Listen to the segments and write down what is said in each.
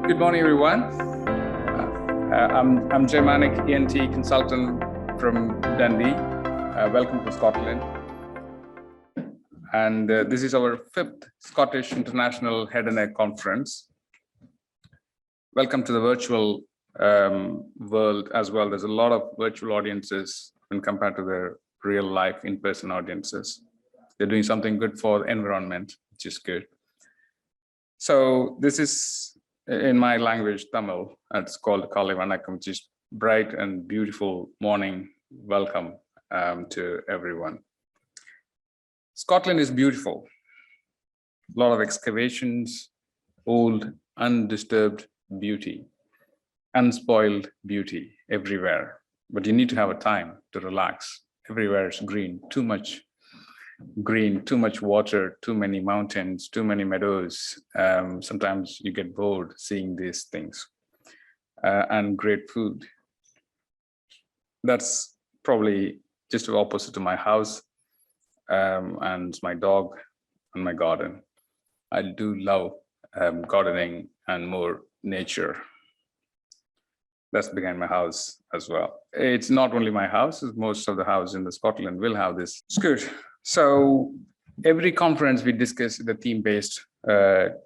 Good morning, everyone. I'm Jai Manick, ENT consultant from Dundee. Welcome to Scotland. And this is our 5th Scottish International Head and Neck Conference. Welcome to the virtual world as well. There's a lot of virtual audiences when compared to their real life in-person audiences. They're doing something good for the environment, which is good. So this is, in my language, Tamil, it's called Kali Vanakkam, which is bright and beautiful morning welcome to everyone. Scotland is beautiful. A lot of excavations, old, undisturbed beauty, unspoiled beauty everywhere. But you need to have a time to relax. Everywhere is green, too much green, too much water, too many mountains, too many meadows. Sometimes you get bored seeing these things. And great food. That's probably just the opposite to my house and my dog and my garden. I do love gardening and more nature. That's behind my house as well. It's not only my house, most of the houses in Scotland will have this. It's good. So every conference we discuss the theme-based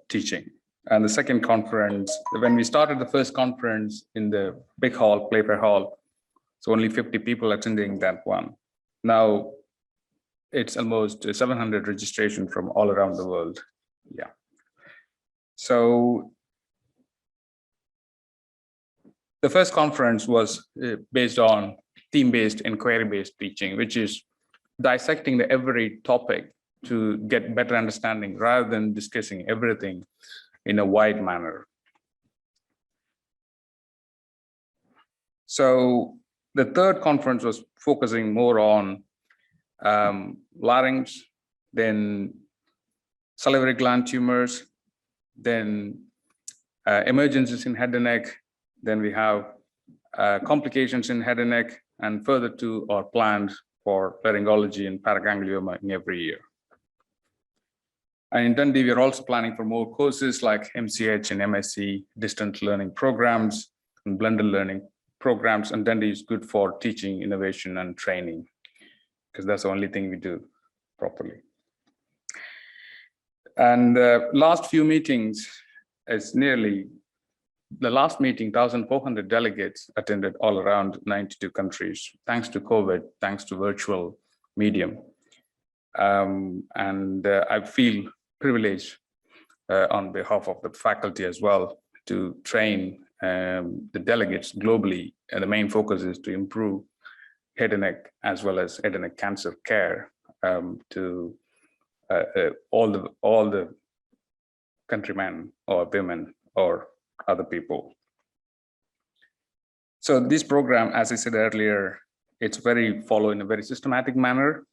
teaching. And the second conference, when we started the first conference in the big hall, Playfair Hall, so only 50 people attending that one. Now it's almost 700 registration from all around the world. Yeah. So the first conference was based on theme-based, inquiry-based teaching, which is dissecting every topic to get better understanding rather than discussing everything in a wide manner. So the third conference was focusing more on larynx, then salivary gland tumors, then emergencies in head and neck, then we have complications in head and neck, and further two are planned for laryngology and paraganglioma in every year. And in Dundee, we are also planning for more courses like MCH and MSc, distant learning programs and blended learning programs. And Dundee is good for teaching, innovation, and training, because that's the only thing we do properly. And the last few meetings, it's nearly the last meeting, 1,400 delegates attended all around 92 countries, thanks to COVID, thanks to virtual medium. I feel privileged on behalf of the faculty as well to train the delegates globally. And the main focus is to improve head and neck as well as head and neck cancer care to all the countrymen or women or other people. So this program, as I said earlier, it's followed in a very systematic manner.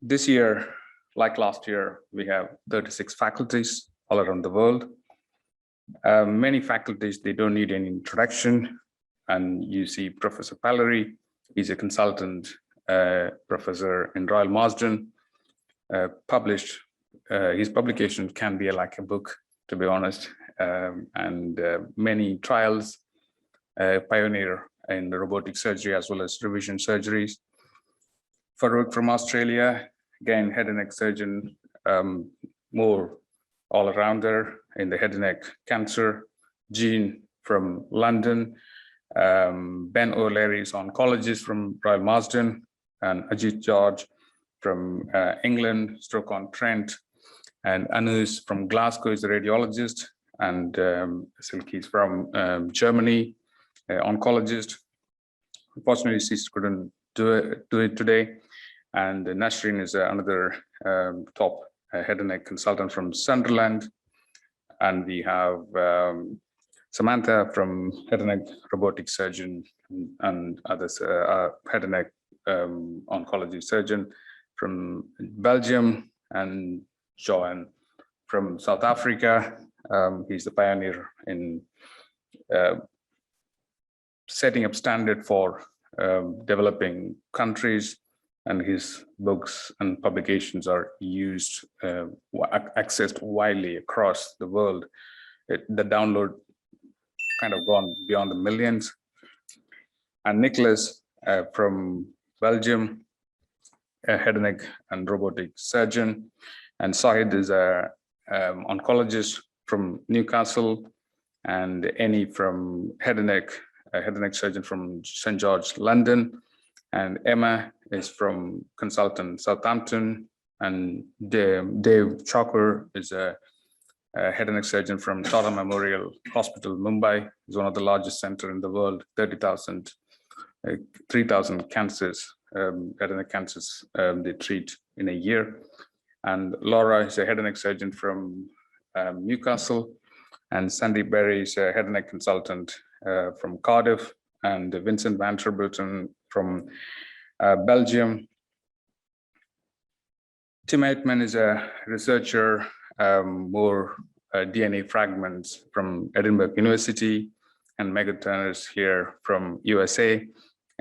This year, like last year, we have 36 faculties all around the world. Many faculties, they don't need any introduction. And you see Professor Pallery, he's a consultant professor in Royal Marsden, published. His publication can be like a book, to be honest, and many trials, pioneer in robotic surgery as well as revision surgeries. Farouk from Australia, again, head and neck surgeon, more all-rounder in the head and neck cancer. Jean from London, Ben O'Leary is oncologist from Royal Marsden, and Ajit George from England, Stoke-on-Trent, and Anus from Glasgow is a radiologist, and Silke is from Germany, oncologist. Unfortunately, she couldn't do it today. And Nasreen is another top head and neck consultant from Sunderland. And we have Samantha from head and neck robotic surgeon and others, head and neck oncology surgeon from Belgium, and Johan from South Africa. He's the pioneer in setting up standard for developing countries and his books and publications are used, accessed widely across the world. The download kind of gone beyond the millions. And Nicholas from Belgium, a head and neck and robotic surgeon, and Sahid is a oncologist from Newcastle, and Annie from a head and neck surgeon from St. George, London, and Emma is from consultant Southampton, and Dave Chalker is a head and neck surgeon from Tata Memorial Hospital, Mumbai. Is one of the largest center in the world, 3,000 cancers, head and neck cancers they treat in a year. And Laura is a head and neck surgeon from Newcastle, and Sandy Berry is a head and neck consultant from Cardiff, and Vincent van Terbuiten from Belgium. Tim Aitman is a researcher, more DNA fragments from Edinburgh University, and Megan Turner is here from USA,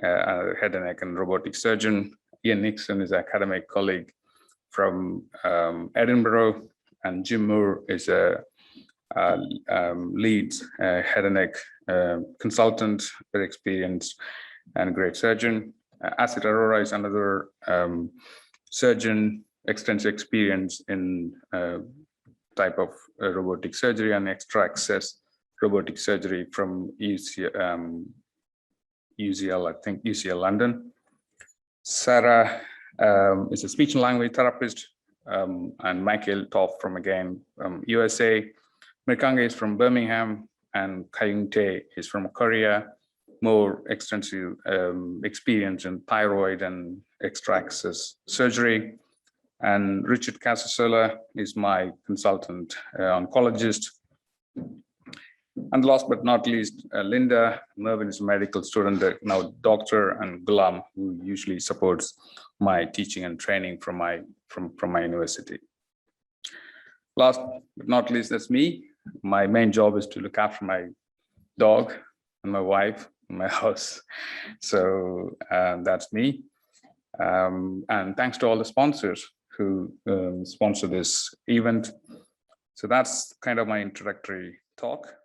head and neck and robotic surgeon. Ian Nixon is an academic colleague from Edinburgh, and Jim Moore is a Leeds head and neck consultant, very experienced and great surgeon. Asit Arora is another surgeon, extensive experience in type of robotic surgery and extra access robotic surgery from UCL, I think UCL London. Sarah is a speech and language therapist, and Michael Toff from USA. Mirkange is from Birmingham, and Kayung Tae is from Korea. More extensive experience in thyroid and extra access surgery. And Richard Casasola is my consultant oncologist. And last but not least, Linda Mervyn is a medical student, now doctor, and Gulam, who usually supports my teaching and training from my university. Last but not least, that's me. My main job is to look after my dog and my wife and my house. So that's me. And thanks to all the sponsors who sponsor this event. So that's kind of my introductory talk.